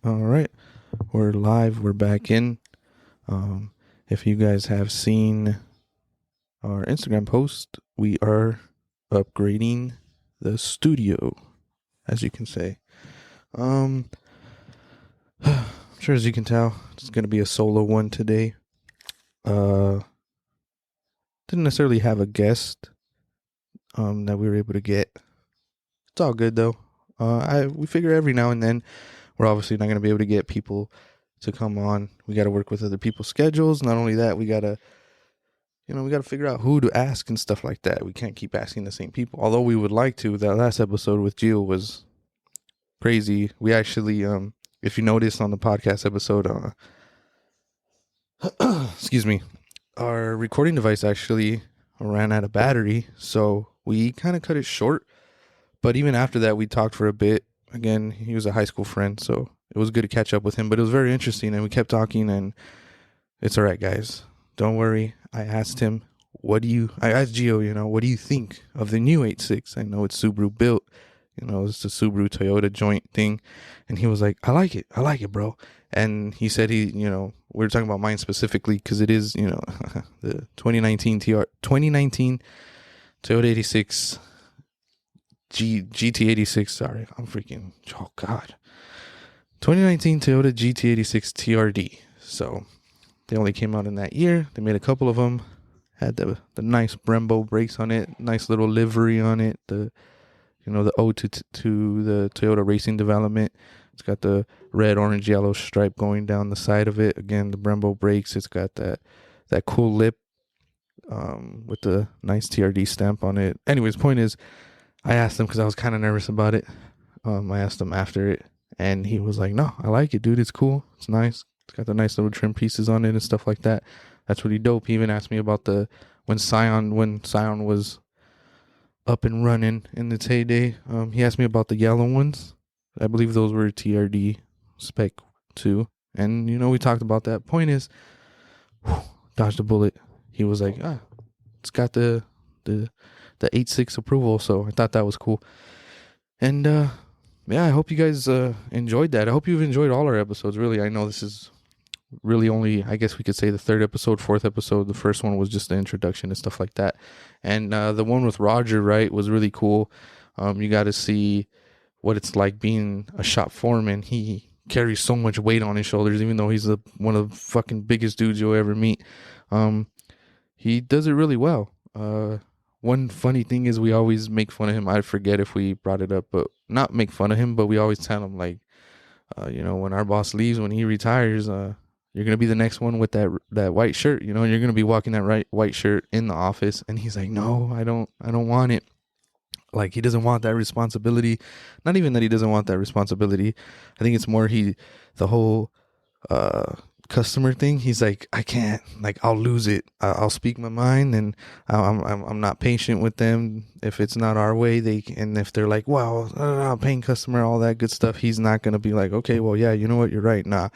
All right, we're live. We're back in. If you guys have seen our Instagram post, we are upgrading the studio, as you can say. I'm sure as you can tell, it's gonna be a solo one today. Didn't necessarily have a guest that we were able to get. It's all good though. We figure every now and then we're obviously not gonna be able to get people to come on. We got to work with other people's schedules. Not only that, we got to figure out who to ask and stuff like that. We can't keep asking the same people. Although we would like to. That last episode with Gio was crazy. We actually, if you noticed on the podcast episode, excuse me, our recording device actually ran out of battery. So we kind of cut it short. But even after that, we talked for a bit. Again, he was a high school friend, so it was good to catch up with him. But it was very interesting, and we kept talking, and it's all right, guys. Don't worry. I asked him, I asked Gio, what do you think of the new 86? I know it's Subaru built. It's the Subaru Toyota joint thing. And he was like, I like it, bro. And he said we were talking about mine specifically because it is, the 2019 Toyota 86 GT86, sorry, oh God. 2019 Toyota GT86 TRD. So they only came out in that year. They made a couple of them. Had the nice Brembo brakes on it, nice little livery on it. The ode to the Toyota racing development. It's got the red, orange, yellow stripe going down the side of it. Again, the Brembo brakes. It's got that cool lip with the nice TRD stamp on it. Anyways, point is, I asked him because I was kind of nervous about it. I asked him after it, and he was like, no, I like it, dude. It's cool. It's nice. It's got the nice little trim pieces on it and stuff like that. That's really dope. He even asked me about when Scion was up and running in its heyday. He asked me about the yellow ones. I believe those were TRD spec too. And, we talked about that. Point is, dodged a bullet. He was like, it's got the 8.6 approval, so I thought that was cool. And I hope you guys enjoyed that. I hope you've enjoyed all our episodes. Really, I know this is really only, I guess we could say, the third episode, fourth episode. The first one was just the introduction and stuff like that. And the one with Roger, right, was really cool. You got to see what it's like being a shop foreman. He carries so much weight on his shoulders, even though he's one of the fucking biggest dudes you'll ever meet. He does it really well. One funny thing is we always make fun of him. I forget if we brought it up, but not make fun of him, but we always tell him, like, when our boss leaves, when he retires, you're going to be the next one with that white shirt, you're going to be walking that white shirt in the office. And he's like, no, I don't want it. Like, he doesn't want that responsibility. Not even that he doesn't want that responsibility. I think it's more the whole, customer thing. He's like, I can't, like, I'll lose it. I'll speak my mind, and I'm not patient with them. If it's not our way, and if they're like, well, paying customer, all that good stuff, he's not going to be like, okay, well, yeah, you know what? You're right. Nah,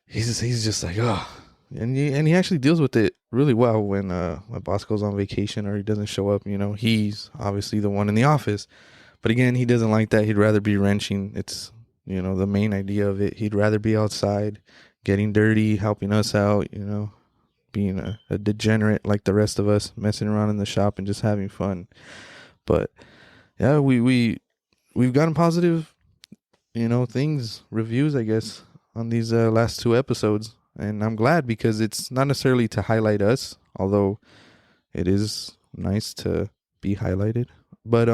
he's just like, oh, and he actually deals with it really well when my boss goes on vacation or he doesn't show up. He's obviously the one in the office, but again, he doesn't like that. He'd rather be wrenching. It's, the main idea of it. He'd rather be outside, getting dirty, helping us out, being a degenerate like the rest of us, messing around in the shop and just having fun. But yeah, we've gotten positive, reviews, I guess, on these last two episodes. And I'm glad, because it's not necessarily to highlight us, although it is nice to be highlighted. But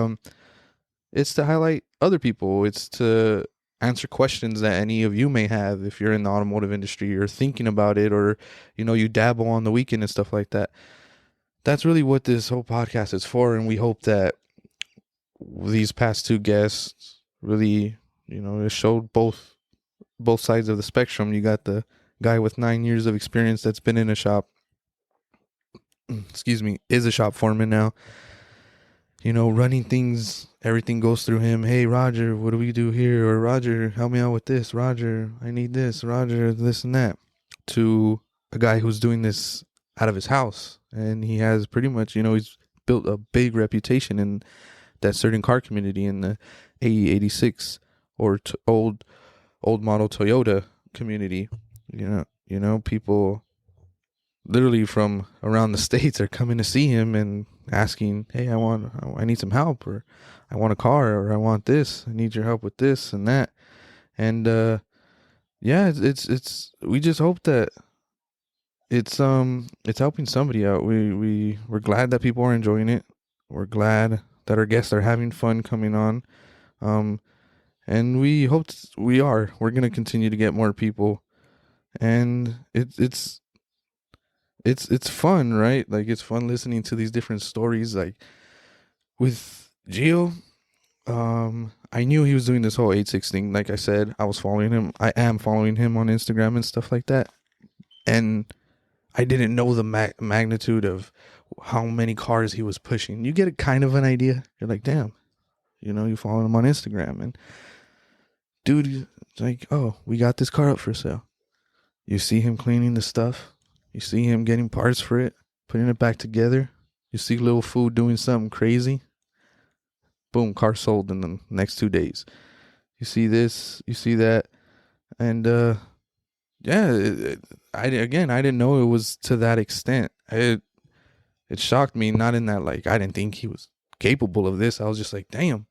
it's to highlight other people. It's to answer questions that any of you may have if you're in the automotive industry or thinking about it, or you dabble on the weekend and stuff like that. That's really what this whole podcast is for. And we hope that these past two guests really it showed both sides of the spectrum. You got the guy with 9 years of experience that's been in a shop, is a shop foreman now, running things. Everything goes through him. Hey, Roger, what do we do here? Or, Roger, help me out with this. Roger, I need this. Roger, this and that. To a guy who's doing this out of his house. And he has pretty much, he's built a big reputation in that certain car community, in the 86 or old model Toyota community. People literally from around the states are coming to see him and asking, "Hey, I need some help, or I want a car, or I want this. I need your help with this and that." And yeah, we just hope that it's helping somebody out. We're glad that people are enjoying it. We're glad that our guests are having fun coming on. And we hope we're gonna continue to get more people, and it's fun, right? Like, it's fun listening to these different stories. Like with Gio, I knew he was doing this whole 8-6 thing. Like I said, I was following him. I am following him on Instagram and stuff like that. And I didn't know the magnitude of how many cars he was pushing. You get a kind of an idea. You're like, damn, you follow him on Instagram, and dude, it's like, oh, we got this car up for sale. You see him cleaning the stuff. You see him getting parts for it, putting it back together. You see Lil Fu doing something crazy. Boom, car sold in the next 2 days. You see this, you see that. And yeah, I didn't know it was to that extent. It shocked me, not in that, like, I didn't think he was capable of this. I was just like, damn.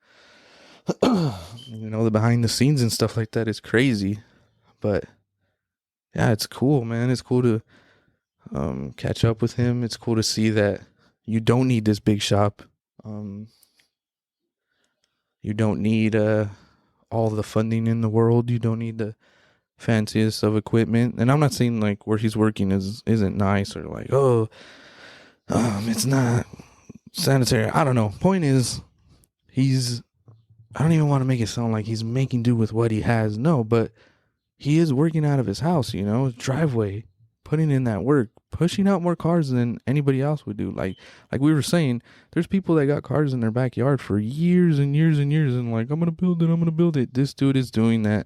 The behind the scenes and stuff like that is crazy. But yeah, it's cool, man. It's cool to catch up with him. It's cool to see that you don't need this big shop. You don't need all the funding in the world. You don't need the fanciest of equipment. And I'm not saying like where he's working isn't nice, or like, it's not sanitary. I don't know. Point is, I don't even want to make it sound like he's making do with what he has. No, but he is working out of his house, his driveway, putting in that work, pushing out more cars than anybody else would do. Like we were saying, there's people that got cars in their backyard for years and years and years, and like, I'm going to build it. This dude is doing that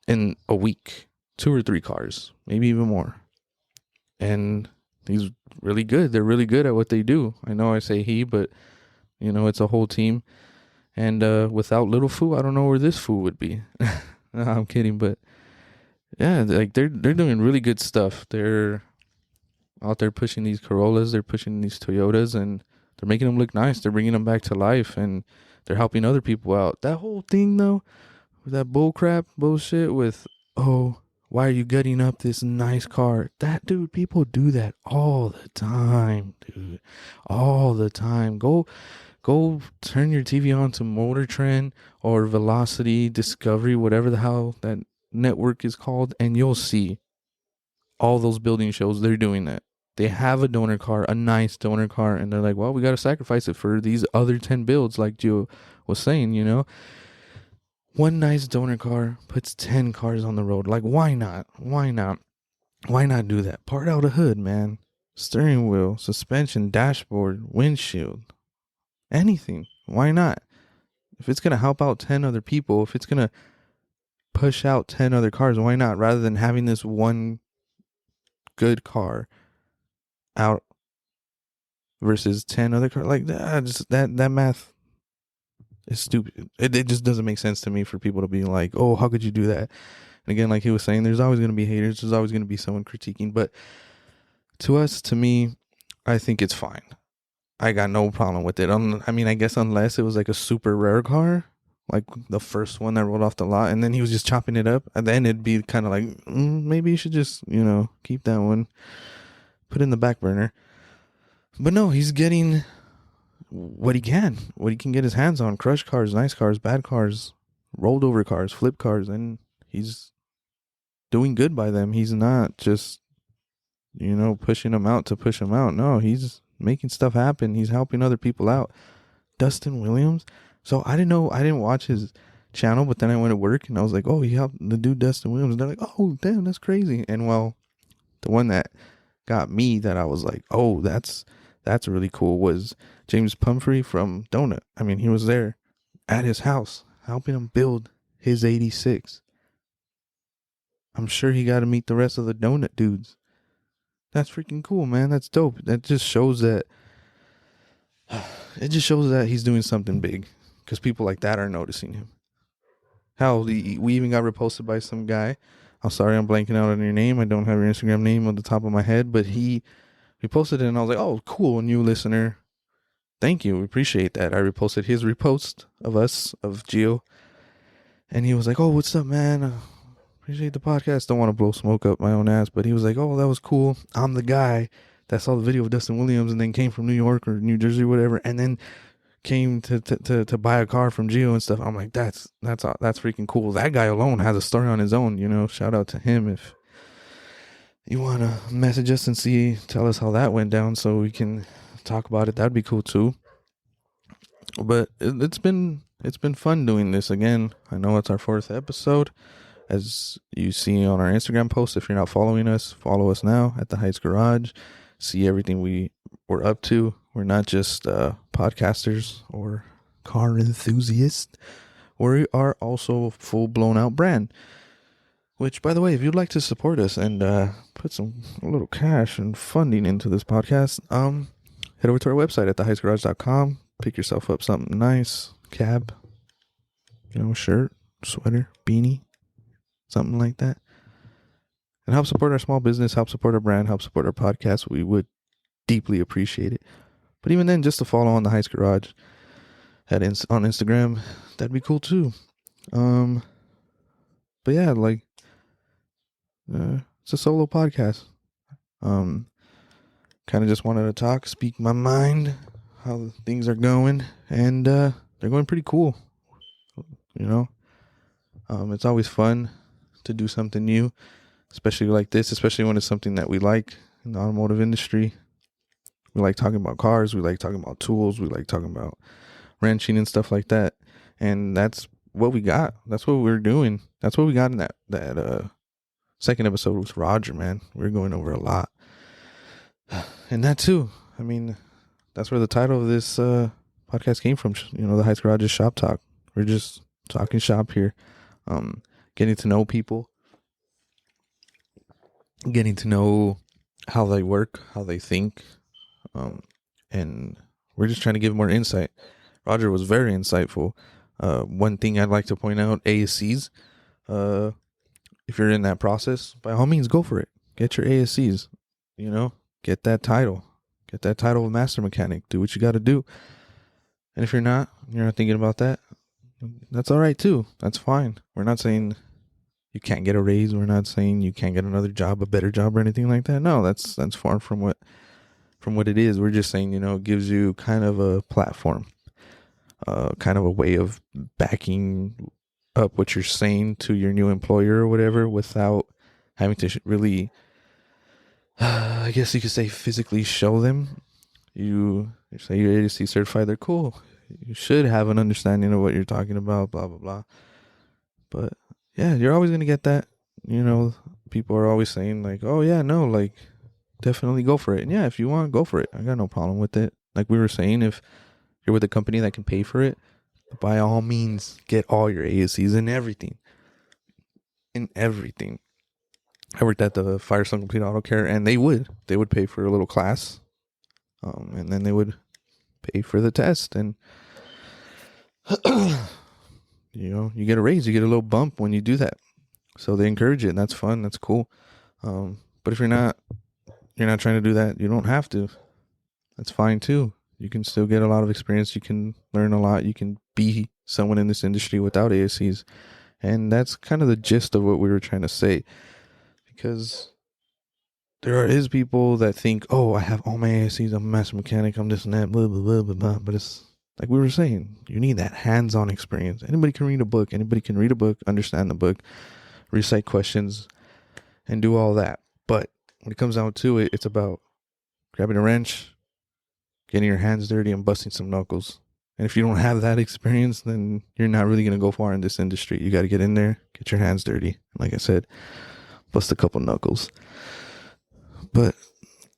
in a week, 2 or 3 cars, maybe even more. And he's really good. They're really good at what they do. I know I say he, but it's a whole team. And without Little Fu, I don't know where this Fu would be. No, I'm kidding, but yeah, like they're doing really good stuff. They're out there pushing these Corollas, they're pushing these Toyotas, and they're making them look nice. They're bringing them back to life, and they're helping other people out. That whole thing, though, that bullshit with, oh, why are you gutting up this nice car? That, dude, people do that all the time, dude, all the time. Go turn your TV on to Motor Trend or Velocity, Discovery, whatever the hell that network is called, and you'll see all those building shows. They're doing that. They have a donor car, a nice donor car, and they're like, well, we got to sacrifice it for these other 10 builds, like Gio was saying, One nice donor car puts 10 cars on the road. Like, why not? Why not do that? Part out a hood, man. Steering wheel, suspension, dashboard, windshield. Anything. Why not? If it's going to help out 10 other people, if it's going to push out 10 other cars, why not? Rather than having this one good car out versus 10 other cars. Like, that math is stupid. It just doesn't make sense to me for people to be like, oh, how could you do that? And again, like he was saying, there's always going to be haters. There's always going to be someone critiquing. But to me, I think it's fine. I got no problem with it. I guess unless it was like a super rare car, like the first one that rolled off the lot, and then he was just chopping it up, and then it'd be kind of like, maybe you should just, keep that one, put it in the back burner. But no, he's getting what he can get his hands on: crushed cars, nice cars, bad cars, rolled over cars, flip cars, and he's doing good by them. He's not just, pushing them out to push them out. No, he's making stuff happen. He's helping other people out. Dustin Williams. So I didn't watch his channel, but then I went to work and I was like, oh, he helped the dude Dustin Williams. And they're like, oh, damn, that's crazy. And well, the one that got me that I was like, oh, that's really cool was James Pumphrey from Donut. I mean, he was there at his house helping him build his 86. I'm sure he got to meet the rest of the Donut dudes. That's freaking cool, man. That's dope. That just shows that he's doing something big, because people like that are noticing him. Hell, we even got reposted by some guy. I'm sorry, I'm blanking out on your name. I don't have your Instagram name on the top of my head, but he reposted it, and I was like, oh, cool, new listener. Thank you, we appreciate that. I reposted his repost of us, of Geo, and he was like, oh, what's up, man? Appreciate the podcast. Don't want to blow smoke up my own ass, but he was like, oh, that was cool. I'm the guy that saw the video of Dustin Williams and then came from New York or New Jersey or whatever, and then came to buy a car from Geo and stuff. I'm like, that's freaking cool. That guy alone has a story on his own, you know. Shout out to him. If you want to message us and tell us how that went down so we can talk about it, that'd be cool too. But it's been fun doing this again. I know it's our 4th episode. As you see on our Instagram post, if you're not following us, follow us now at the Heights Garage. See everything we're up to. We're not just podcasters or car enthusiasts. We are also a full blown out brand. Which, by the way, if you'd like to support us and put a little cash and funding into this podcast, head over to our website at theheightsgarage.com. Pick yourself up something nice, cab, shirt, sweater, beanie, something like that, and help support our small business, help support our brand, help support our podcast. We would deeply appreciate it. But even then, just to follow on the Heights Garage on Instagram, that'd be cool too. But yeah, it's a solo podcast. Kind of just wanted to talk, speak my mind, how things are going, and they're going pretty cool. It's always fun to do something new, especially like this, especially when it's something that we like in the automotive industry. We like talking about cars. We like talking about tools. We like talking about wrenching and stuff like that. And that's what we got. That's what we're doing. That's what we got in that second episode with Roger, man. We're going over a lot. And that too. I mean, that's where the title of this podcast came from. The Heights Garage's Shop Talk. We're just talking shop here. Getting to know people. Getting to know how they work, how they think. And we're just trying to give more insight. Roger was very insightful. One thing I'd like to point out, ASCs, if you're in that process, by all means, go for it. Get your ASCs, get that title. Get that title of master mechanic. Do what you got to do. And if you're not thinking about that, that's all right too. That's fine. We're not saying you can't get a raise. We're not saying you can't get another job, a better job or anything like that. No, that's far from what it is. We're just saying, it gives you kind of a platform, kind of a way of backing up what you're saying to your new employer or whatever without having to really, I guess you could say, physically show them. You say you're ADC certified, they're cool. You should have an understanding of what you're talking about, blah, blah, blah. But yeah, you're always going to get that. People are always saying like, oh yeah, no, like definitely go for it. And yeah, if you want, go for it. I got no problem with it. Like we were saying, if you're with a company that can pay for it, by all means, get all your ASCs and everything. In everything. I worked at the Firestone Complete Auto Care, and they would pay for a little class, and then they would pay for the test, and you get a raise, you get a little bump when you do that. So they encourage it, and that's fun, that's cool. But if you're not trying to do that, you don't have to. That's fine too. You can still get a lot of experience. You can learn a lot. You can be someone in this industry without ASCs. And that's kind of the gist of what we were trying to say. Because there is people that think, oh, I have all my ASCs, I'm a master mechanic, I'm this and that, blah, blah, blah, blah, blah. But it's like we were saying, you need that hands-on experience. Anybody can read a book. Anybody can read a book, understand the book, recite questions, and do all that. But when it comes down to it, it's about grabbing a wrench, getting your hands dirty, and busting some knuckles. And if you don't have that experience, then you're not really going to go far in this industry. You got to get in there, get your hands dirty. Like I said, bust a couple knuckles. But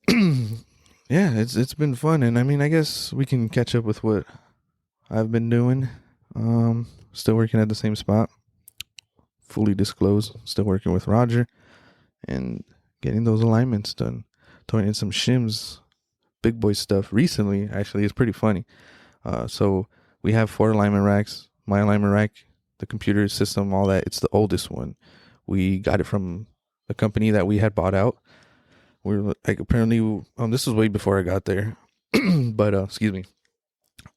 yeah, it's been fun. And I mean, I guess we can catch up with what I've been doing. Still working at the same spot. Fully disclosed. Still working with Roger. And getting those alignments done. Throwing in some shims. Big boy stuff. Recently, actually, it's pretty funny. So we have 4 alignment racks. My alignment rack the computer system, all that. It's the oldest one. We got it from a company that we had bought out. We were like, apparently, this was way before I got there, but excuse me.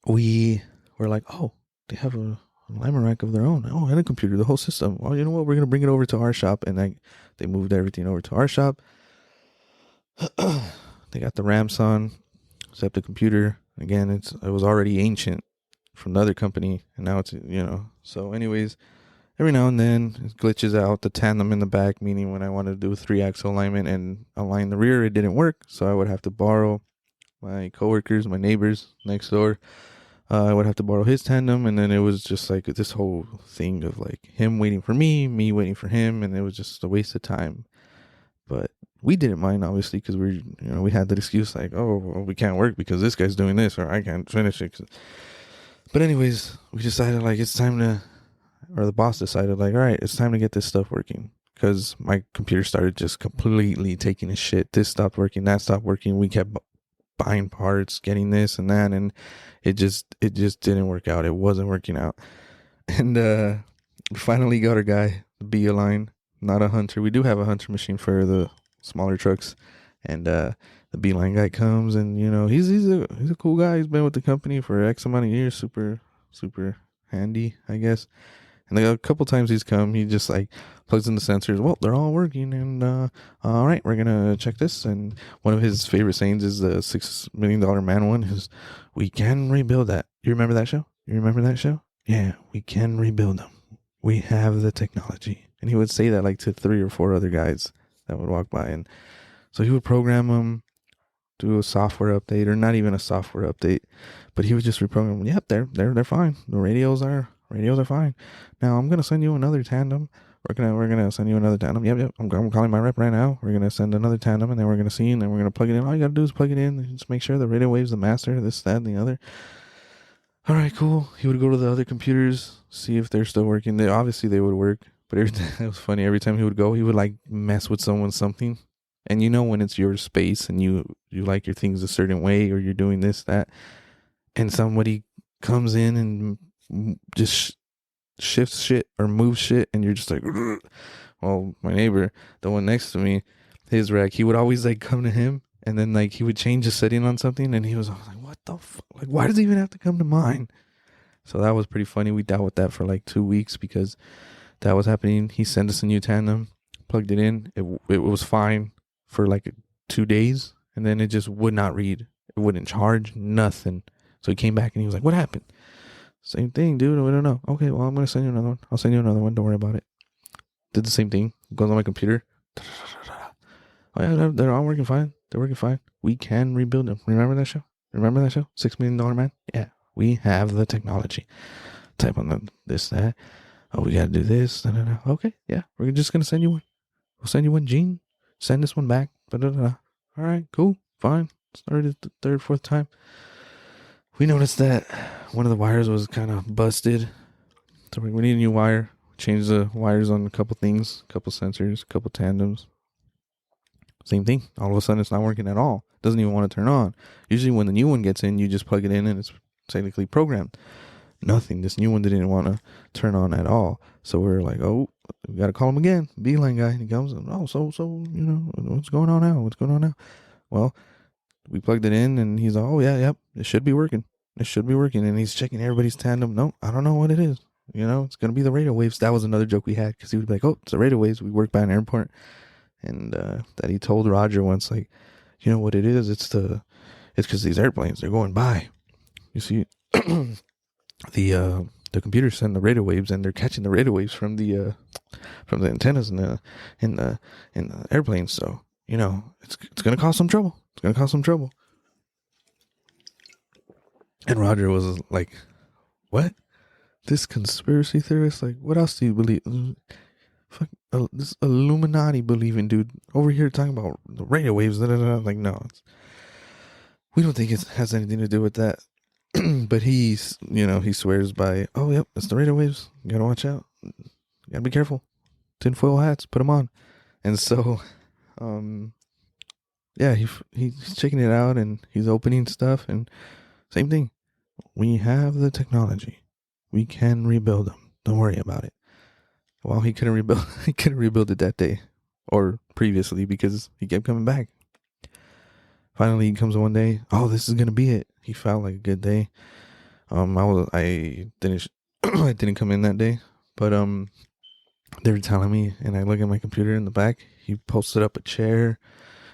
We were like, oh, they have a alignment rack of their own. Oh, and a computer, the whole system. Well, you know what? We're gonna bring it over to our shop, and they moved everything over to our shop. They got the ramps on, except the computer. Again, it was already ancient from the other company, and now it's, So, anyways, every now and then it glitches out. The tandem in the back, meaning when I wanted to do a 3-axle alignment and align the rear, it didn't work. So I would have to borrow my coworkers, my neighbors next door. I would have to borrow his tandem, and then it was just like this whole thing of like him waiting for me waiting for him, and it was just a waste of time. But we didn't mind, obviously, because we had that excuse like, oh, well, we can't work because this guy's doing this, or I can't finish it. But anyways, we decided like it's time to, or the boss decided like, all right, it's time to get this stuff working, because my computer started just completely taking a shit. This stopped working, that stopped working. We kept buying parts, getting this and that, and it just didn't work out. It wasn't working out. And we finally got our guy, the B-Align, not a Hunter. We do have a Hunter machine for the smaller trucks, and the B-Line guy comes, and he's a cool guy. He's been with the company for X amount of years. Super handy, I guess. And a couple times he's come, he just like plugs in the sensors. Well, they're all working, and all right, we're gonna check this. And one of his favorite sayings is the $6 million man one is, "We can rebuild that." You remember that show? Yeah, we can rebuild them. We have the technology. And he would say that like to 3 or 4 other guys that would walk by, and so he would program them, do a software update, or not even a software update, but he would just reprogram them. Yep, they're fine. The radios are fine. Now I'm gonna send you another tandem. We're gonna send you another tandem. Yep. I'm calling my rep right now. We're gonna send another tandem, and then we're gonna see, and then we're gonna plug it in. All you gotta do is plug it in. Just make sure the radio wave's the master. This, that, and the other. All right, cool. He would go to the other computers, see if they're still working. They would work, but it was funny. Every time he would go, he would like mess with someone's something. And when it's your space and you like your things a certain way, or you're doing this, that, and somebody comes in and just shifts shit or moves shit, and you're just like, "Ugh." Well, my neighbor, the one next to me, his rack, he would always like come to him, and then like he would change the setting on something, and he was like, what the fuck? Like, why does it even have to come to mine? So that was pretty funny. We dealt with that for like 2 weeks because that was happening. He sent us a new tandem, plugged it in. It was fine for like 2 days, and then it just would not read. It wouldn't charge, nothing. So he came back and he was like, what happened? Same thing, dude. We don't know. Okay, well, I'm going to send you another one. I'll send you another one. Don't worry about it. Did the same thing. Goes on my computer. Oh, yeah, they're all working fine. They're working fine. We can rebuild them. Remember that show? $6 million man? Yeah, we have the technology. Type on this, that. Oh, we got to do this. Da, da, da. Okay, yeah. We're just going to send you one. We'll send you one, Gene. Send this one back. Da, da, da. All right, cool. Fine. Started the 3rd, 4th time. We noticed that one of the wires was kind of busted. So we need a new wire. Change the wires on a couple things, a couple sensors, a couple tandems. Same thing. All of a sudden, it's not working at all. Doesn't even want to turn on. Usually when the new one gets in, you just plug it in and it's technically programmed. Nothing. This new one didn't want to turn on at all. So we're like, oh, we got to call him again. B-Line guy. And he comes and, oh, so, what's going on now? Well, we plugged it in and he's like, oh, yeah, yep. It should be working. And he's checking everybody's tandem. No, I don't know what it is. It's going to be the radio waves. That was another joke we had because he would be like, oh, it's the radio waves. We work by an airport. And that he told Roger once, like, you know what it is? It's because these airplanes, they're going by. You see, the computers send the radio waves, and they're catching the radio waves from the antennas in the airplanes. So it's gonna cause some trouble. And Roger was like, "What? This conspiracy theorist? Like, what else do you believe? Fuck, this Illuminati believing dude over here talking about the radio waves." Da, da, da. Like, no, we don't think it has anything to do with that. But he swears by, oh, yep, it's the radio waves. You gotta watch out. You gotta be careful. Tinfoil hats, put them on. And so, yeah, he's checking it out and he's opening stuff and same thing. We have the technology. We can rebuild them. Don't worry about it. Well, he couldn't rebuild. He couldn't rebuild it that day, or previously, because he kept coming back. Finally, he comes one day. Oh, this is gonna be it. He felt like a good day. I didn't I didn't come in that day, but they were telling me, and I look at my computer in the back. He posted up a chair.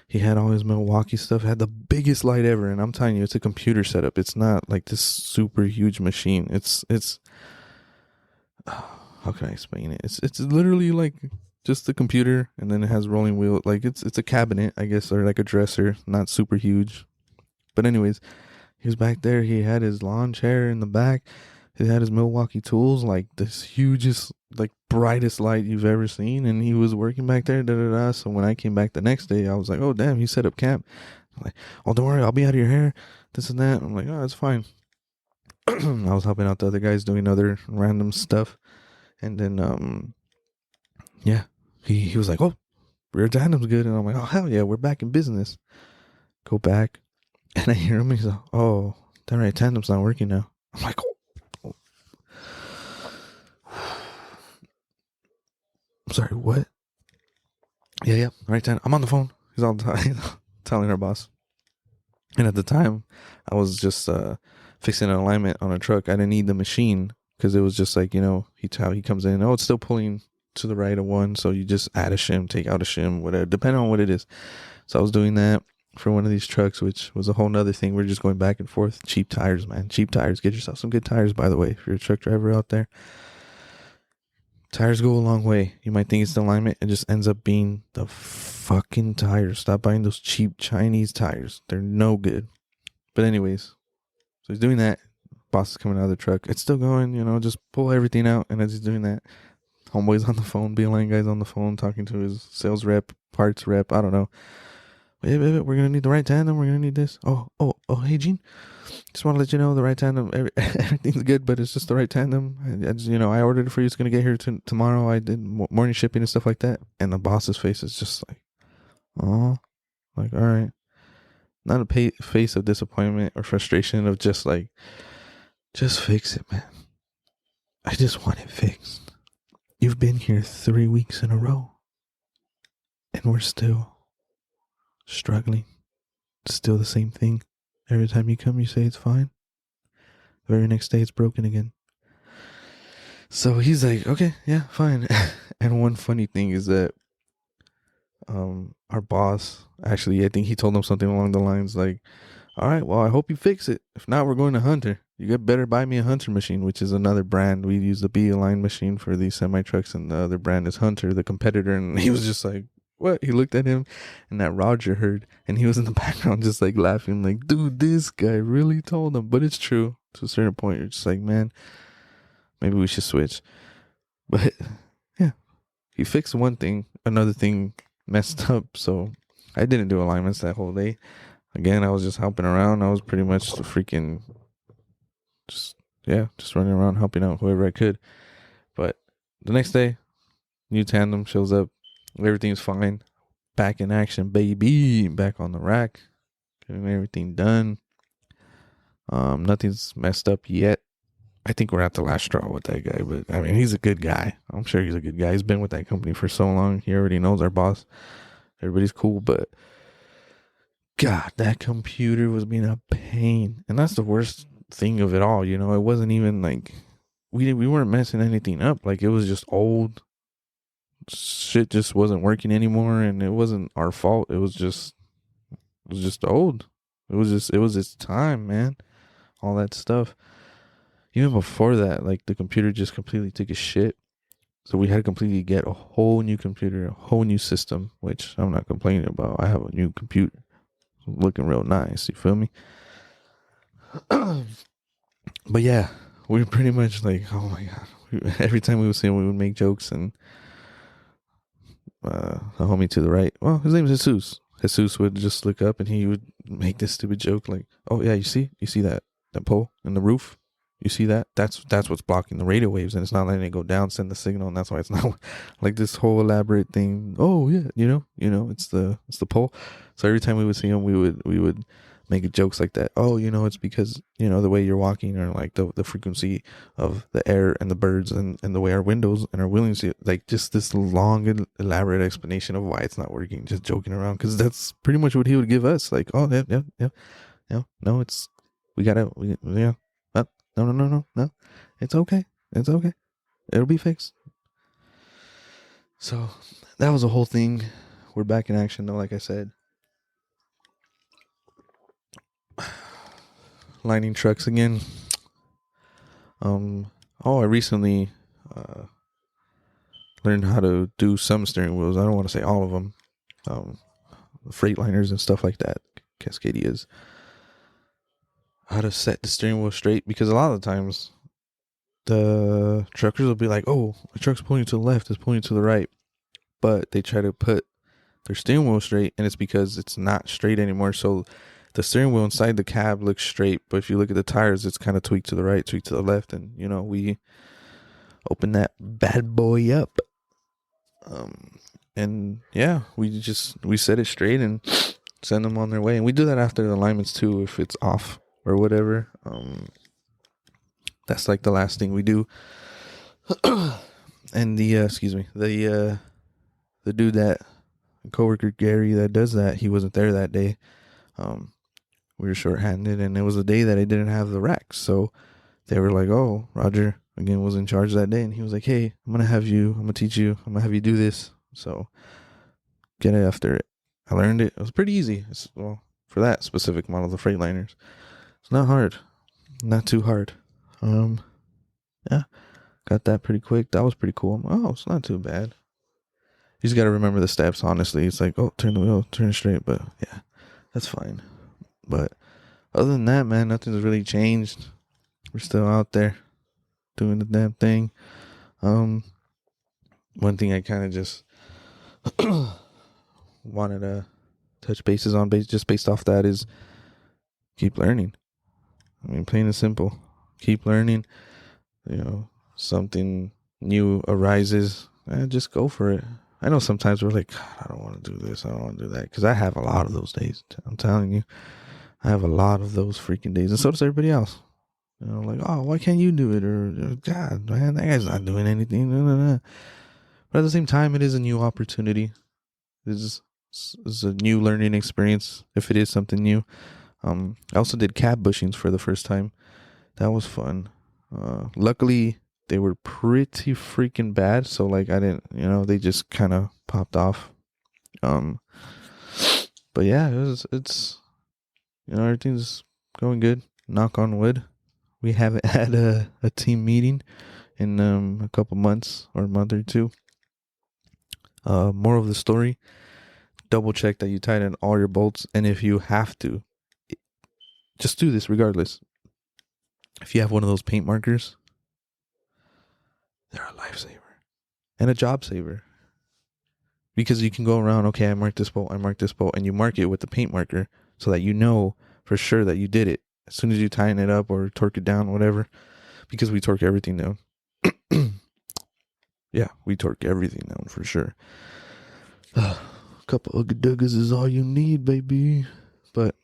He had all his Milwaukee stuff. Had the biggest light ever, and I'm telling you, it's a computer setup. It's not like this super huge machine. It's how can I explain it? It's literally like just the computer, and then it has rolling wheel. Like it's a cabinet, I guess, or like a dresser. Not super huge, but anyways, he was back there. He had his lawn chair in the back. He had his Milwaukee tools, like this hugest, like brightest light you've ever seen, and he was working back there. So when I came back the next day, I was like, "Oh damn, he set up camp." I'm like, "Oh, don't worry, I'll be out of your hair." This and that. I'm like, "Oh, that's fine." I was helping out the other guys doing other random stuff, and then yeah, he was like, "Oh, rear tandem's good," and I'm like, "Oh hell yeah, we're back in business." Go back, and I hear him. He's like, "Oh, that right tandem's not working now." I'm like, "Oh." I'm sorry, what? Yeah, right then. I'm on the phone. He's all telling our boss. And at the time, I was just fixing an alignment on a truck. I didn't need the machine because it was just like, he comes in. Oh, it's still pulling to the right of one. So you just add a shim, take out a shim, whatever, depending on what it is. So I was doing that for one of these trucks, which was a whole nother thing. We're just going back and forth. Cheap tires, man. Cheap tires. Get yourself some good tires, by the way, if you're a truck driver out there. Tires go a long way. You might think it's the alignment. It just ends up being the fucking tires. Stop buying those cheap Chinese tires. They're no good. But anyways, so he's doing that. Boss is coming out of the truck. It's still going, just pull everything out. And as he's doing that, homeboy's on the phone. Beeline guy's on the phone talking to his sales rep, parts rep. I don't know. Wait, we're going to need the right tandem. We're going to need this. Oh, hey, Gene. Just want to let you know the right tandem, everything's good, but it's just the right tandem. I just, I ordered it for you. It's going to get here tomorrow. I did morning shipping and stuff like that. And the boss's face is just like, oh, like, all right. Not a face of disappointment or frustration, of just like, just fix it, man. I just want it fixed. You've been here 3 weeks in a row, and we're still struggling. Still the same thing. Every time you come, you say it's fine. The very next day, it's broken again. So he's like, okay, yeah, fine. And one funny thing is that our boss, actually, I think he told him something along the lines like, all right, well, I hope you fix it. If not, we're going to Hunter. You better buy me a Hunter machine, which is another brand. We use the B-Align machine for these semi-trucks, and the other brand is Hunter, the competitor. And he was just like, what? He looked at him, and that Roger heard, and he was in the background just like laughing, like, dude, this guy really told him. But it's true. To a certain point, you're just like, man, maybe we should switch. But yeah, he fixed one thing, another thing messed up. So I didn't do alignments that whole day. Again, I was just helping around. I was pretty much the freaking just running around helping out whoever I could. But the next day, new tandem shows up. Everything's fine. Back in action, baby. Back on the rack. Getting everything done. Nothing's messed up yet. I think we're at the last straw with that guy. But, I mean, he's a good guy. I'm sure he's a good guy. He's been with that company for so long. He already knows our boss. Everybody's cool. But, God, that computer was being a pain. And that's the worst thing of it all. It wasn't even like... We weren't messing anything up. Like, it was just old. Shit just wasn't working anymore, and it wasn't our fault. It was just old. It was its time, man. All that stuff. Even before that, like, the computer just completely took a shit. So we had to completely get a whole new computer, a whole new system, which I'm not complaining about. I have a new computer. Looking real nice, you feel me? But yeah, we were pretty much like, oh my God. Every time we would see him, we would make jokes, and the homie to the right, well, his name is Jesus. Jesus would just look up and he would make this stupid joke like, oh yeah, you see that pole in the roof? You see that? That's what's blocking the radio waves, and it's not letting it go down, send the signal, and that's why it's not like this whole elaborate thing. Oh yeah, it's the pole. So every time we would see him, we would make jokes like that. Oh, it's because, the way you're walking, or like the frequency of the air and the birds, and the way our windows and our willing to, like, just this long and elaborate explanation of why it's not working, just joking around. Because that's pretty much what he would give us. Like, oh, yeah, no, yeah, no, it's okay. It's okay. It'll be fixed. So that was a whole thing. We're back in action though, like I said. Lining trucks again. I recently learned how to do some steering wheels. I don't want to say all of them. Freightliners and stuff like that. Cascadias. How to set the steering wheel straight, because a lot of the times the truckers will be like, oh, the truck's pulling to the left, it's pulling to the right. But they try to put their steering wheel straight, and it's because it's not straight anymore. So the steering wheel inside the cab looks straight, but if you look at the tires, it's kind of tweaked to the right, tweaked to the left, and we open that bad boy up. And yeah, we set it straight and send them on their way. And we do that after the alignments too, if it's off or whatever. That's like the last thing we do. And the dude, that coworker Gary that does that, he wasn't there that day. We were shorthanded, and it was a day that I didn't have the racks. So they were like, oh, Roger again was in charge that day, and he was like, hey, I'm gonna teach you, I'm gonna have you do this. So get after it. I learned it. It was pretty easy. For that specific model, the Freightliners, it's not hard, not too hard. Yeah, got that pretty quick. That was pretty cool. Oh, it's not too bad. You just got to remember the steps, honestly. It's like, oh, turn the wheel, turn it straight. But yeah, that's fine. But other than that, man, nothing's really changed. We're still out there doing the damn thing. One thing I kind of just wanted to touch bases on, just based off that, is keep learning. I mean, plain and simple. Keep learning. Something new arises, just go for it. I know sometimes we're like, God, I don't want to do this, I don't want to do that, because I have a lot of those days. I'm telling you, I have a lot of those freaking days, and so does everybody else. Like, oh, why can't you do it? Or, God, man, that guy's not doing anything. But at the same time, it is a new opportunity. This is a new learning experience, if it is something new. I also did cab bushings for the first time. That was fun. Luckily, they were pretty freaking bad, so like I didn't, they just kind of popped off. But yeah, it's everything's going good. Knock on wood. We haven't had a team meeting in a couple months, or a month or two. More of the story: double check that you tighten all your bolts, and if you have to, just do this regardless. If you have one of those paint markers, they're a lifesaver and a job saver, because you can go around, okay, I marked this bolt, and you mark it with the paint marker so that you know for sure that you did it as soon as you tighten it up or torque it down, whatever, because we torque everything down. Yeah, we torque everything down for sure. A couple of Ugga-Duggas is all you need, baby. But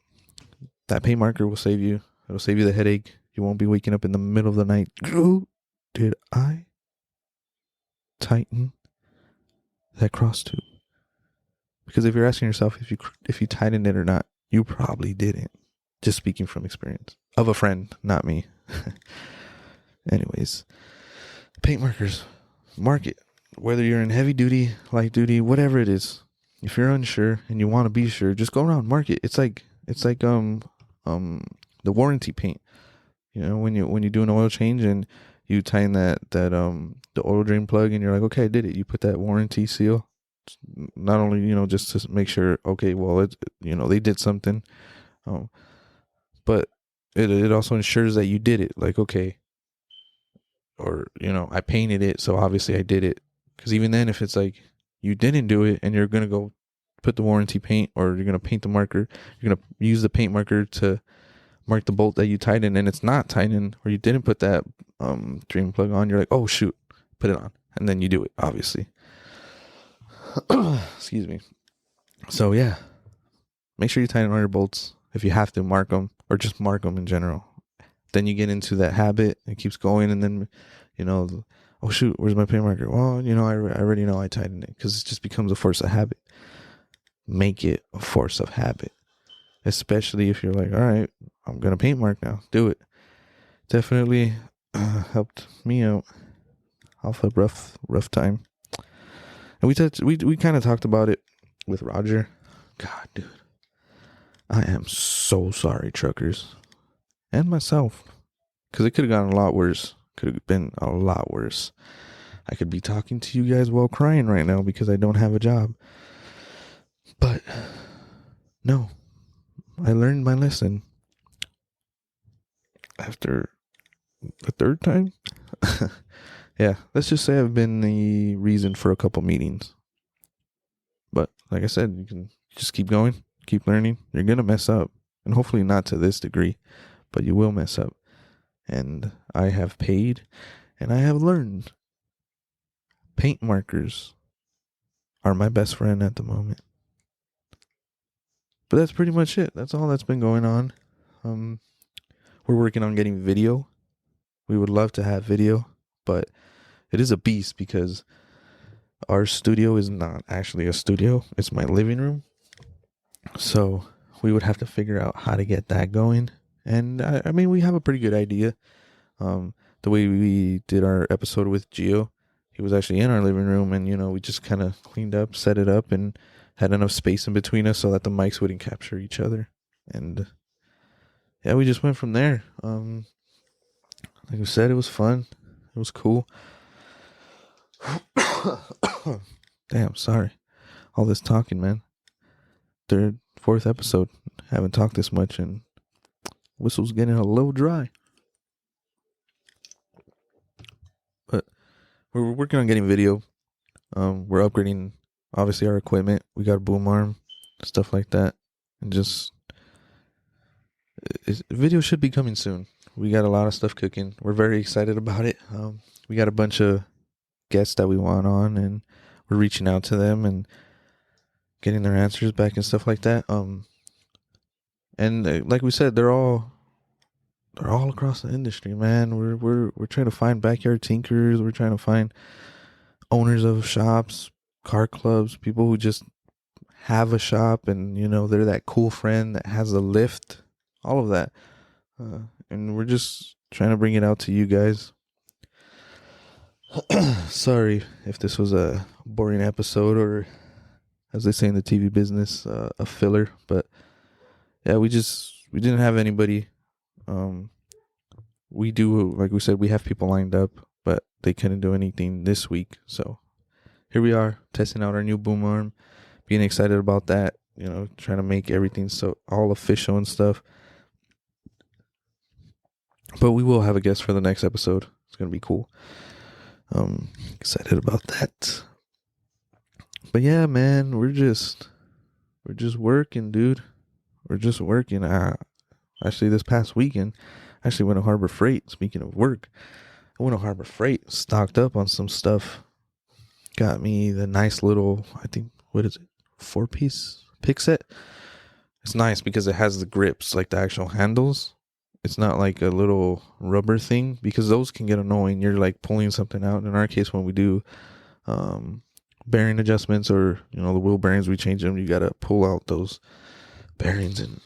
that paint marker will save you. It'll save you the headache. You won't be waking up in the middle of the night. Did I tighten that cross tube? Because if you're asking yourself if you tightened it or not, you probably didn't. Just speaking from experience of a friend, not me. Anyways, paint markers, mark it. Whether you're in heavy duty, light duty, whatever it is, if you're unsure and you want to be sure, just go around, mark it. It's like the warranty paint. When you do an oil change and you tighten that the oil drain plug, and you're like, okay, I did it. You put that warranty seal, not only just to make sure, okay, well, it's they did something, but it also ensures that you did it. Like, okay, or I painted it, so obviously I did it. Because even then, if it's like you didn't do it and you're gonna go put the warranty paint, or you're gonna paint the marker, you're gonna use the paint marker to mark the bolt that you tightened, and it's not tightened, or you didn't put that drain plug on, you're like, oh shoot, put it on, and then you do it, obviously. Excuse me. So yeah, make sure you tighten all your bolts. if you have to mark them, or just mark them in general. Then you get into that habit. It keeps going, and then, oh shoot, where's my paint marker? Well, I already know I tightened it, because it just becomes a force of habit. Make it a force of habit, especially if you're like, all right, I'm gonna paint mark now. Do it. Definitely helped me out off a rough time. And we kind of talked about it with Roger. God, dude, I am so sorry, truckers, and myself, because it could have gotten a lot worse. Could have been a lot worse. I could be talking to you guys while crying right now because I don't have a job. But no, I learned my lesson after the third time. Yeah, let's just say I've been the reason for a couple meetings. But like I said, you can just keep going, keep learning. You're going to mess up. And hopefully not to this degree, but you will mess up. And I have paid and I have learned. Paint markers are my best friend at the moment. But that's pretty much it. That's all that's been going on. We're working on getting video. We would love to have video, but it is a beast because our studio is not actually a studio. It's my living room. So we would have to figure out how to get that going. And I mean, we have a pretty good idea. The way we did our episode with Gio, he was actually in our living room, and we just kind of cleaned up, set it up, and had enough space in between us so that the mics wouldn't capture each other. And yeah, we just went from there. Like I said, it was fun. It was cool. Damn, sorry. All this talking, man. Third, fourth episode. Haven't talked this much, and whistle's getting a little dry. But we're working on getting video. We're upgrading, obviously, our equipment. We got a boom arm, stuff like that. And just, video should be coming soon. We got a lot of stuff cooking. We're very excited about it. We got a bunch of guests that we want on, and we're reaching out to them and getting their answers back and stuff like that. And like we said, they're all across the industry, man. We're trying to find backyard tinkers. We're trying to find owners of shops, car clubs, people who just have a shop, and they're that cool friend that has a lift, all of that. And we're just trying to bring it out to you guys. Sorry if this was a boring episode, or, as they say in the TV business, a filler. But yeah, we didn't have anybody. We do, like we said, we have people lined up, but they couldn't do anything this week. So here we are, testing out our new boom arm, being excited about that. Trying to make everything so all official and stuff. But we will have a guest for the next episode. It's gonna be cool. Excited about that. But yeah, man, we're just working, dude. We're just working. Actually, this past weekend, I actually went to Harbor Freight. Speaking of work, I went to Harbor Freight, stocked up on some stuff. Got me the nice little, I think, what is it, 4-piece pick set. It's nice because it has the grips, like the actual handles. It's not like a little rubber thing, because those can get annoying. You're like pulling something out. In our case, when we do bearing adjustments, or the wheel bearings, we change them, you got to pull out those bearings. And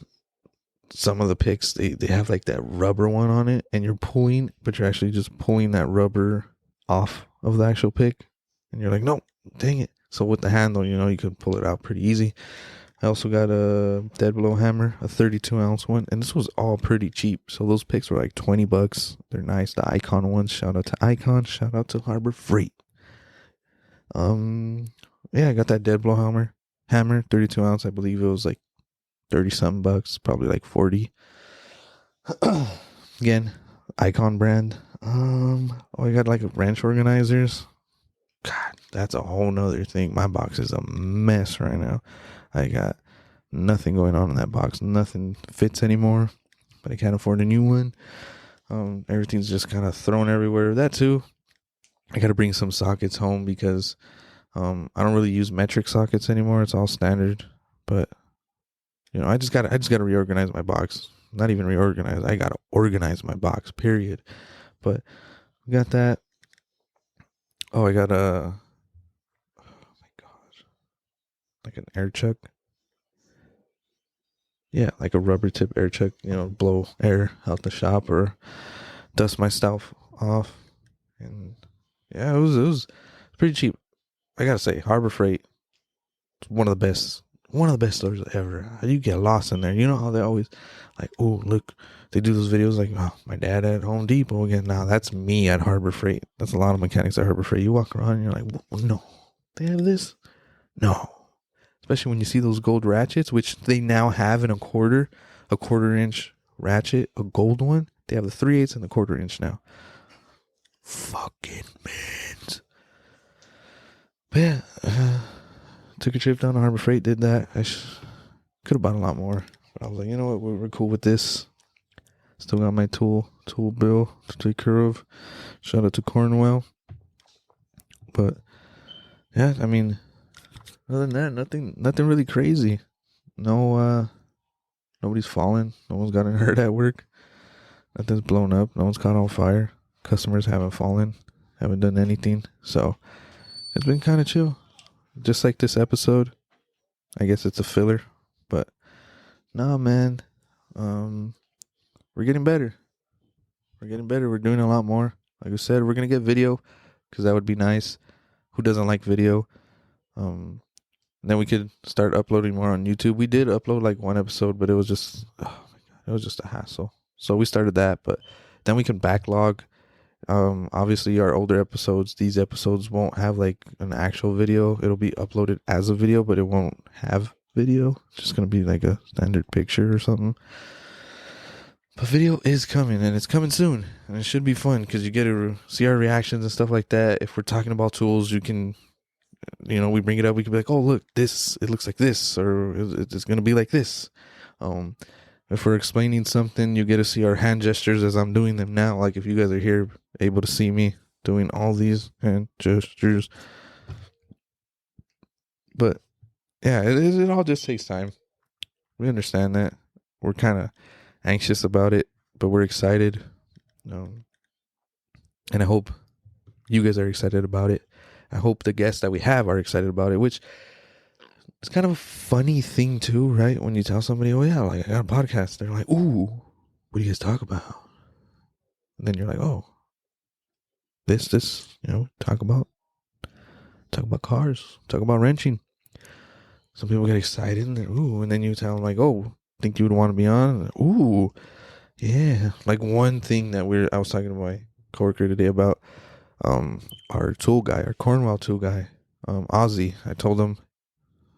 some of the picks, they have like that rubber one on it, and you're pulling, but you're actually just pulling that rubber off of the actual pick, and you're like, no, dang it. So with the handle, you can pull it out pretty easy. I also got a dead blow hammer, a 32-ounce one, and this was all pretty cheap. So those picks were like $20. They're nice. The Icon ones, shout out to Icon, shout out to Harbor Freight. Yeah, I got that dead blow hammer, 32-ounce. I believe it was like 30-something bucks, probably like 40. Again, Icon brand. I got like wrench organizers. God, that's a whole nother thing. My box is a mess right now. I got nothing going on in that box. Nothing fits anymore, but I can't afford a new one. Everything's just kind of thrown everywhere. That too, I got to bring some sockets home because I don't really use metric sockets anymore. It's all standard, but I just gotta reorganize my box. Not even reorganize. I gotta organize my box. Period. But we got that. Oh, I got a. Oh my gosh, like an air chuck. Yeah, like a rubber tip air chuck. Blow air out the shop or dust my stuff off. And yeah, it was pretty cheap. I gotta say, Harbor Freight, one of the best stores ever. You get lost in there. You know how they always like, oh look, they do those videos like, oh, my dad at Home Depot again. Now that's me at Harbor Freight. That's a lot of mechanics at Harbor Freight. You walk around and you're like, no, they have this? No. Especially when you see those gold ratchets, which they now have in a quarter inch ratchet, a gold one. They have the 3/8 and the quarter inch now. Fucking man. But yeah, took a trip down to Harbor Freight, did that. I could have bought a lot more, but I was like, you know what, we're cool with this. Still got my tool bill to take care of. Shout out to Cornwell. But yeah, I mean, other than that, nothing really crazy. No, nobody's fallen. No one's gotten hurt at work. Nothing's blown up. No one's caught on fire. Customers haven't fallen. Haven't done anything. So it's been kind of chill. Just like this episode. I guess it's a filler. But nah, man. We're getting better. We're doing a lot more. Like I said, we're going to get video because that would be nice. Who doesn't like video? Then we could start uploading more on YouTube. We did upload like one episode, but it was just, oh my God, it was just a hassle. So we started that, but then we can backlog. Obviously our older episodes, these episodes won't have like an actual video. It'll be uploaded as a video, but it won't have video. It's just going to be like a standard picture or something. But video is coming, and it's coming soon, and it should be fun because you get to see our reactions and stuff like that. If we're talking about tools, you can, we bring it up. We can be like, "Oh, look, it looks like this, or it's going to be like this." If we're explaining something, you get to see our hand gestures as I'm doing them now. Like if you guys are here, able to see me doing all these hand gestures. But yeah, it all just takes time. We understand that. We're kind of anxious about it, but we're excited. And I hope you guys are excited about it. I hope the guests that we have are excited about it, which is kind of a funny thing too, right? When you tell somebody, oh yeah, like I got a podcast, they're like, ooh, what do you guys talk about? And then you're like, oh, this, talk about cars, talk about wrenching. Some people get excited and ooh, and then you tell them like, oh, think you would want to be on? Ooh, yeah. Like one thing that I was talking to my coworker today about, our tool guy, our Cornwell tool guy, Ozzy. I told him,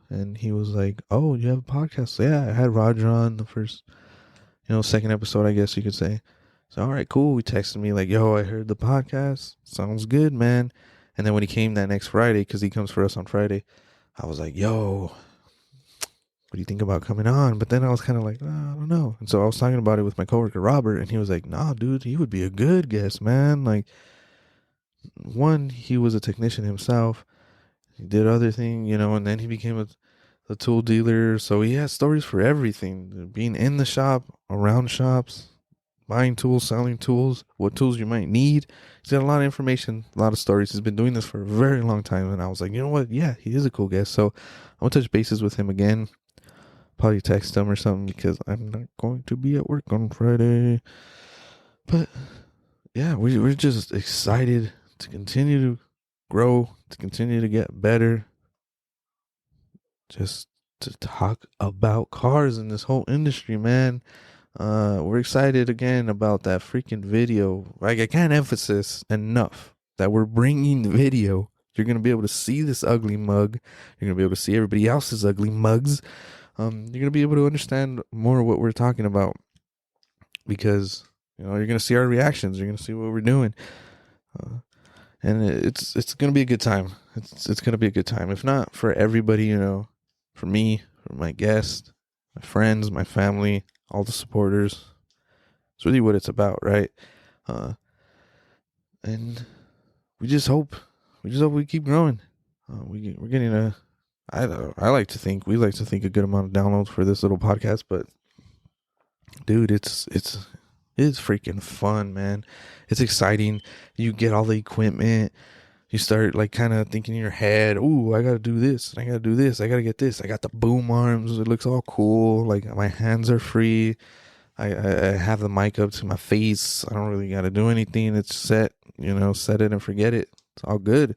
and he was like, "Oh, you have a podcast?" So, yeah, I had Roger on the first, second episode, I guess you could say. So, all right, cool. He texted me like, "Yo, I heard the podcast. Sounds good, man." And then when he came that next Friday, because he comes for us on Friday, I was like, "Yo, what do you think about coming on?" But then I was kind of like, I don't know. And so I was talking about it with my coworker Robert, and he was like, "Nah, dude, he would be a good guest, man. Like, one, he was a technician himself. He did other things, and then he became a tool dealer. So he has stories for everything. Being in the shop, around shops, buying tools, selling tools, what tools you might need. He's got a lot of information, a lot of stories. He's been doing this for a very long time. And I was like, you know what? Yeah, he is a cool guest. So I'm going to touch bases with him again. Probably text him or something because I'm not going to be at work on Friday. But yeah, we're just excited to continue to grow, to continue to get better, just to talk about cars in this whole industry, man. We're excited again about that freaking video. Like, I can't emphasize enough that we're bringing the video. You're going to be able to see this ugly mug. You're going to be able to see everybody else's ugly mugs. You're going to be able to understand more of what we're talking about because, you're going to see our reactions. You're going to see what we're doing. And it's going to be a good time. It's going to be a good time. If not for everybody, for me, for my guests, my friends, my family, all the supporters. It's really what it's about, right? And we just hope we keep growing. We're getting a I like to think we like to think a good amount of downloads for this little podcast, but dude, it's freaking fun, man. It's exciting. You get all the equipment. You start like kind of thinking in your head, "Ooh, I gotta do this. I gotta do this. I gotta get this. I got the boom arms. It looks all cool. Like my hands are free. I have the mic up to my face. I don't really gotta do anything. It's set. Set it and forget it. It's all good.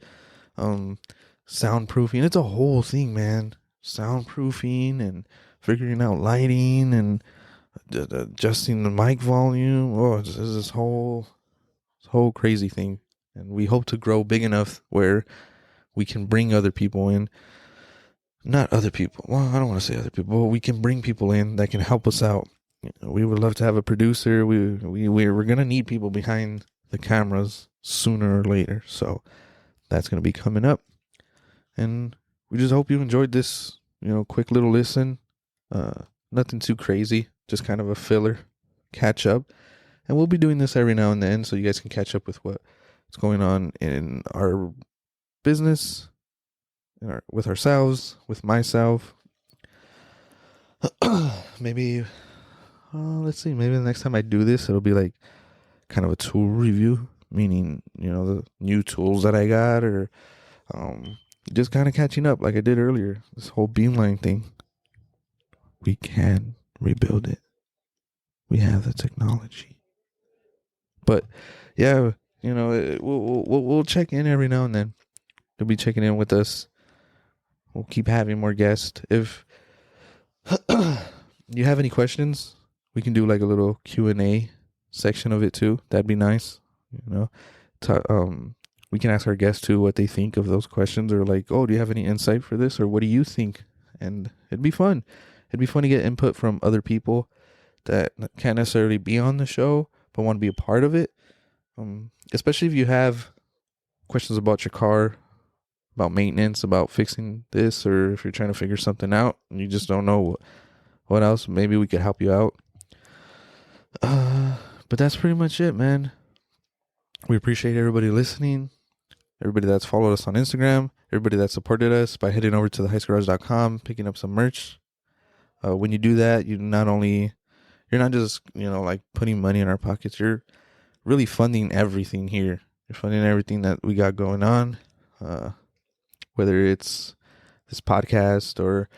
Um, Soundproofing. It's a whole thing, man. Soundproofing and figuring out lighting and adjusting the mic volume. Oh, it's this whole crazy thing. And we hope to grow big enough where we can bring other people in. Not other people. Well, I don't want to say other people, but we can bring people in that can help us out. We would love to have a producer. We're gonna need people behind the cameras sooner or later. So that's gonna be coming up. And we just hope you enjoyed this, quick little listen. Nothing too crazy, just kind of a filler catch up. And we'll be doing this every now and then so you guys can catch up with what's going on in our business, with ourselves, with myself. Maybe, let's see, maybe the next time I do this, it'll be like kind of a tool review, meaning, the new tools that I got, or just kind of catching up like I did earlier. This whole Beamline thing. We can rebuild it. We have the technology. But yeah, we'll check in every now and then. You'll be checking in with us. We'll keep having more guests. If you have any questions, we can do like a little Q&A section of it too. That'd be nice. We can ask our guests too what they think of those questions, or like, oh, do you have any insight for this, or what do you think? And it'd be fun. It'd be fun to get input from other people that can't necessarily be on the show but want to be a part of it. Especially if you have questions about your car, about maintenance, about fixing this, or if you're trying to figure something out and you just don't know what else, maybe we could help you out. But that's pretty much it, man. We appreciate everybody listening, everybody that's followed us on Instagram, everybody that supported us by heading over to theheisgarage.com, picking up some merch. When you do that, you're not just, like putting money in our pockets. You're really funding everything here. You're funding everything that we got going on. Whether it's this podcast or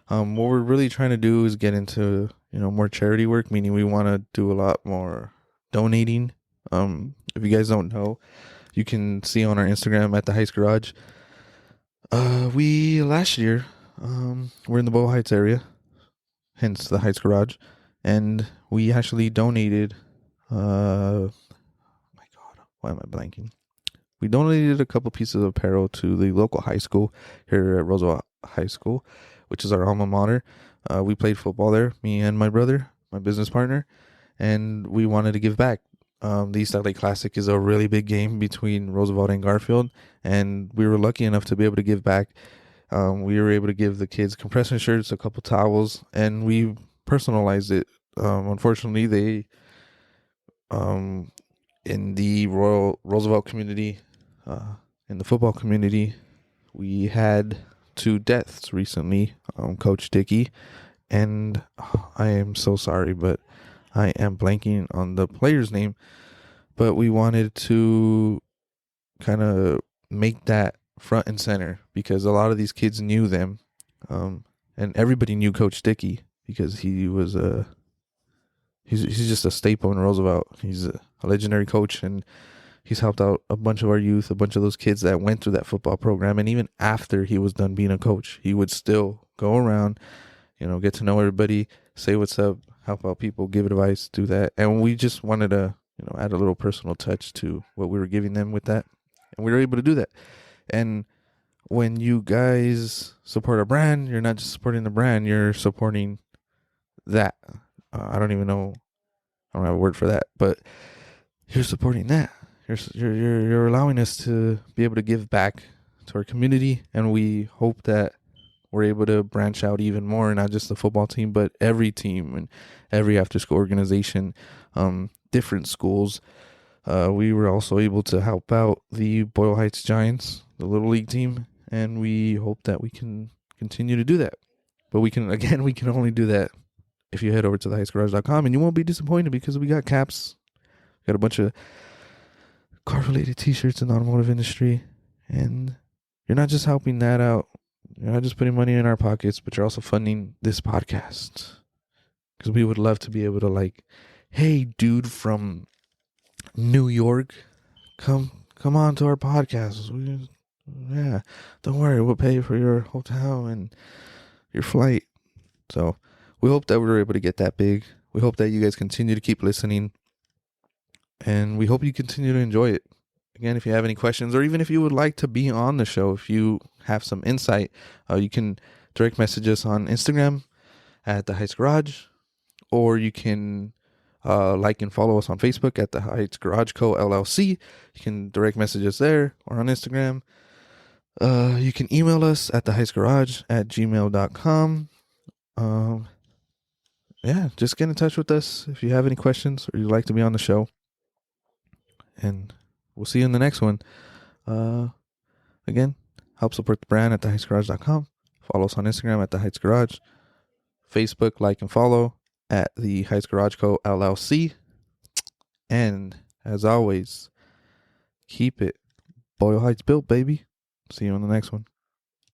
what we're really trying to do is get into, more charity work, meaning we want to do a lot more donating. If you guys don't know, you can see on our Instagram at the Heist Garage. We last year, we're in the Boyle Heights area, hence the Heist Garage, and we actually donated. My God, why am I blanking? We donated a couple pieces of apparel to the local high school here at Roosevelt High School, which is our alma mater. We played football there, me and my brother, my business partner, and we wanted to give back. The East LA Classic is a really big game between Roosevelt and Garfield, and we were lucky enough to be able to give back. We were able to give the kids compression shirts, a couple towels, and we personalized it. Unfortunately, they, in the Roosevelt community, in the football community, we had 2 deaths recently. Coach Dickey, and I am so sorry, but I am blanking on the player's name. But we wanted to kind of make that front and center because a lot of these kids knew them, and everybody knew Coach Dickey because he was he's just a staple in Roosevelt. He's a legendary coach, and he's helped out a bunch of our youth, a bunch of those kids that went through that football program. And even after he was done being a coach, he would still go around, get to know everybody, say what's up, help out people, give advice, do that. And we just wanted to, add a little personal touch to what we were giving them with that. And we were able to do that. And when you guys support a brand, you're not just supporting the brand, you're supporting that. I don't even know. I don't have a word for that, but you're supporting that. You're allowing us to be able to give back to our community, and we hope that we're able to branch out even more, not just the football team, but every team and every after-school organization, different schools. We were also able to help out the Boyle Heights Giants, the Little League team, and we hope that we can continue to do that. But we can only do that if you head over to theheightsgarage.com, and you won't be disappointed because we got caps, got a bunch of car-related t-shirts in the automotive industry, and you're not just helping that out. You're not just putting money in our pockets, but you're also funding this podcast. Because we would love to be able to, like, hey, dude from New York, come on to our podcast. Yeah, don't worry, we'll pay for your hotel and your flight. So we hope that we're able to get that big. We hope that you guys continue to keep listening, and we hope you continue to enjoy it. Again, if you have any questions, or even if you would like to be on the show, if you have some insight, you can direct message us on Instagram at The Heights Garage, or you can like and follow us on Facebook at The Heights Garage Co. LLC. You can direct message us there or on Instagram. You can email us at theheightsgarage@gmail.com. Yeah, just get in touch with us if you have any questions or you'd like to be on the show. And we'll see you in the next one. Again, help support the brand at theheightsgarage.com. Follow us on Instagram at The Heights Garage. Facebook, like and follow at The Heights Garage Co. LLC. And as always, keep it Boyle Heights built, baby. See you on the next one.